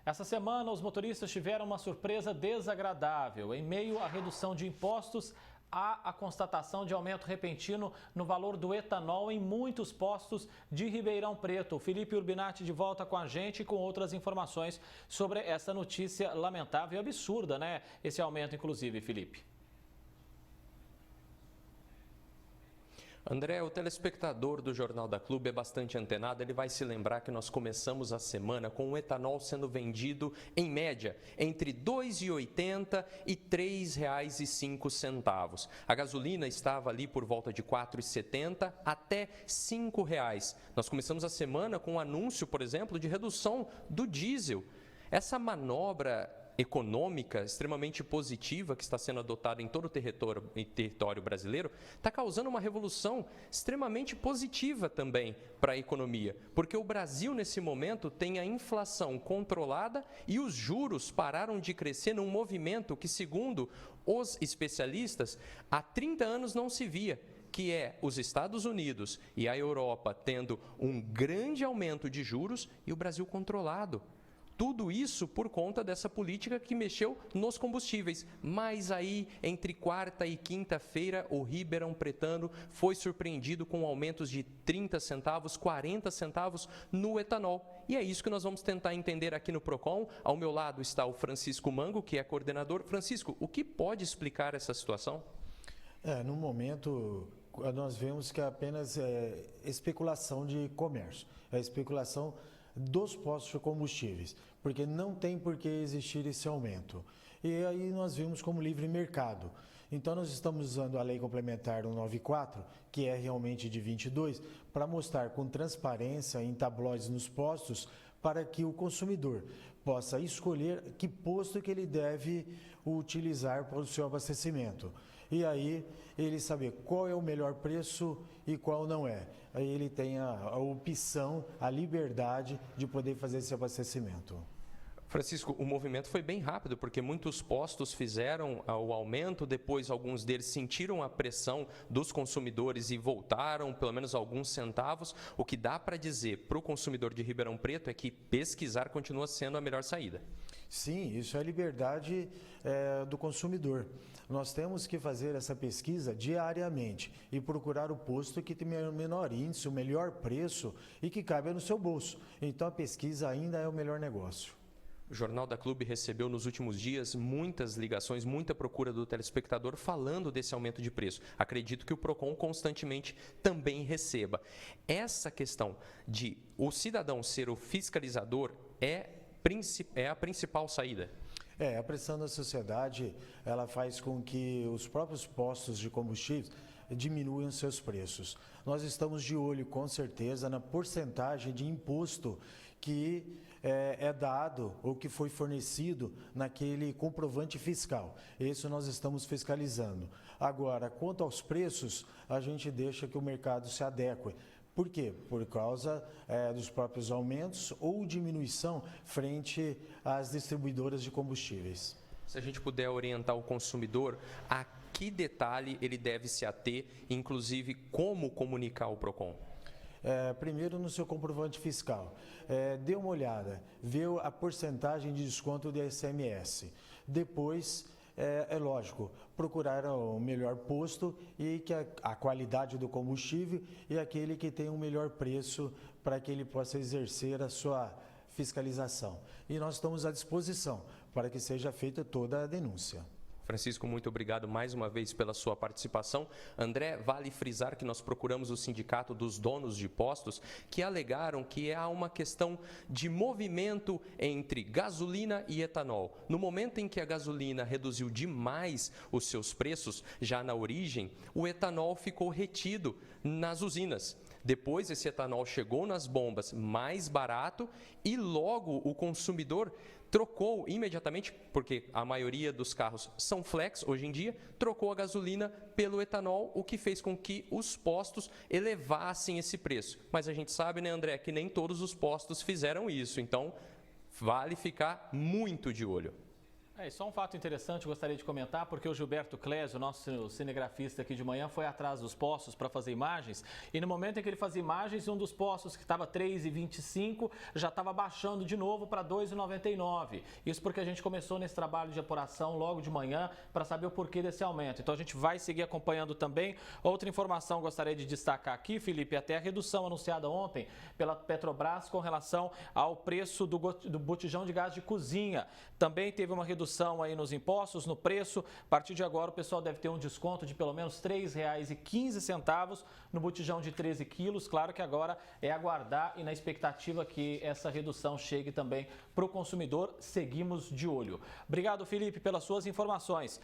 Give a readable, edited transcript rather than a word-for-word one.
Essa semana, os motoristas tiveram uma surpresa desagradável. Em meio à redução de impostos, há a constatação de aumento repentino no valor do etanol em muitos postos de Ribeirão Preto. O Felipe Urbinati de volta com a gente com outras informações sobre essa notícia lamentável e absurda, né? Esse aumento, inclusive, Felipe. André, o telespectador do Jornal da Clube é bastante antenado, ele vai se lembrar que nós começamos a semana com o etanol sendo vendido, em média, entre R$ 2,80 e R$ 3,05. A gasolina estava ali por volta de R$ 4,70 até R$ 5,00. Nós começamos a semana com um anúncio, por exemplo, de redução do diesel. Essa manobra econômica extremamente positiva que está sendo adotada em todo o território brasileiro está causando uma revolução extremamente positiva também para a economia, porque o Brasil nesse momento tem a inflação controlada e os juros pararam de crescer num movimento que, segundo os especialistas, há 30 anos não se via, que é os Estados Unidos e a Europa tendo um grande aumento de juros e o Brasil controlado. Tudo isso por conta dessa política que mexeu nos combustíveis. Mas aí, entre quarta e quinta-feira, o Ribeirão Pretano foi surpreendido com aumentos de 30 centavos, 40 centavos no etanol. E é isso que nós vamos tentar entender aqui no Procon. Ao meu lado está o Francisco Mango, que é coordenador. Francisco, o que pode explicar essa situação? No momento, nós vemos que é apenas especulação de comércio. É especulação dos postos de combustíveis, porque não tem por que existir esse aumento. E aí nós vimos como livre mercado. Então nós estamos usando a Lei Complementar 194, que é realmente de 22, para mostrar com transparência em tabloides nos postos, para que o consumidor possa escolher que posto que ele deve utilizar para o seu abastecimento. E aí ele saber qual é o melhor preço e qual não é. Aí ele tem a opção, a liberdade de poder fazer esse abastecimento. Francisco, o movimento foi bem rápido, porque muitos postos fizeram o aumento, depois alguns deles sentiram a pressão dos consumidores e voltaram pelo menos alguns centavos. O que dá para dizer para o consumidor de Ribeirão Preto é que pesquisar continua sendo a melhor saída. Sim, isso é liberdade do consumidor. Nós temos que fazer essa pesquisa diariamente e procurar o posto que tem o menor índice, o melhor preço e que cabe no seu bolso. Então a pesquisa ainda é o melhor negócio. O Jornal da Clube recebeu nos últimos dias muitas ligações, muita procura do telespectador falando desse aumento de preço. Acredito que o Procon constantemente também receba. Essa questão de o cidadão ser o fiscalizador é a principal saída. A pressão da sociedade, ela faz com que os próprios postos de combustíveis diminuam seus preços. Nós estamos de olho, com certeza, na porcentagem de imposto que é dado ou que foi fornecido naquele comprovante fiscal. Isso nós estamos fiscalizando. Agora, quanto aos preços, a gente deixa que o mercado se adeque. Por quê? Por causa dos próprios aumentos ou diminuição frente às distribuidoras de combustíveis. Se a gente puder orientar o consumidor, a que detalhe ele deve se ater, inclusive como comunicar o Procon? Primeiro no seu comprovante fiscal, dê uma olhada, vê a porcentagem de desconto do ICMS. Depois, é lógico, procurar o melhor posto e que a qualidade do combustível e aquele que tem um melhor preço para que ele possa exercer a sua fiscalização. E nós estamos à disposição para que seja feita toda a denúncia. Francisco, muito obrigado mais uma vez pela sua participação. André, vale frisar que nós procuramos o Sindicato dos Donos de Postos, que alegaram que há uma questão de movimento entre gasolina e etanol. No momento em que a gasolina reduziu demais os seus preços, já na origem, o etanol ficou retido nas usinas. Depois, esse etanol chegou nas bombas mais barato e logo o consumidor trocou imediatamente, porque a maioria dos carros são flex hoje em dia, trocou a gasolina pelo etanol, o que fez com que os postos elevassem esse preço. Mas a gente sabe, né, André, que nem todos os postos fizeram isso, então vale ficar muito de olho. Só um fato interessante, gostaria de comentar, porque o Gilberto Clésio, nosso cinegrafista aqui de manhã, foi atrás dos postos para fazer imagens, e no momento em que ele fazia imagens, um dos postos que estava 3,25 já estava baixando de novo para 2,99. Isso porque a gente começou nesse trabalho de apuração logo de manhã para saber o porquê desse aumento. Então a gente vai seguir acompanhando também. Outra informação gostaria de destacar aqui, Felipe, até a redução anunciada ontem pela Petrobras com relação ao preço do botijão de gás de cozinha. Também teve uma redução aí nos impostos, no preço. A partir de agora o pessoal deve ter um desconto de pelo menos R$ 3,15 no botijão de 13 quilos. Claro que agora é aguardar e na expectativa que essa redução chegue também para o consumidor. Seguimos de olho. Obrigado, Felipe, pelas suas informações.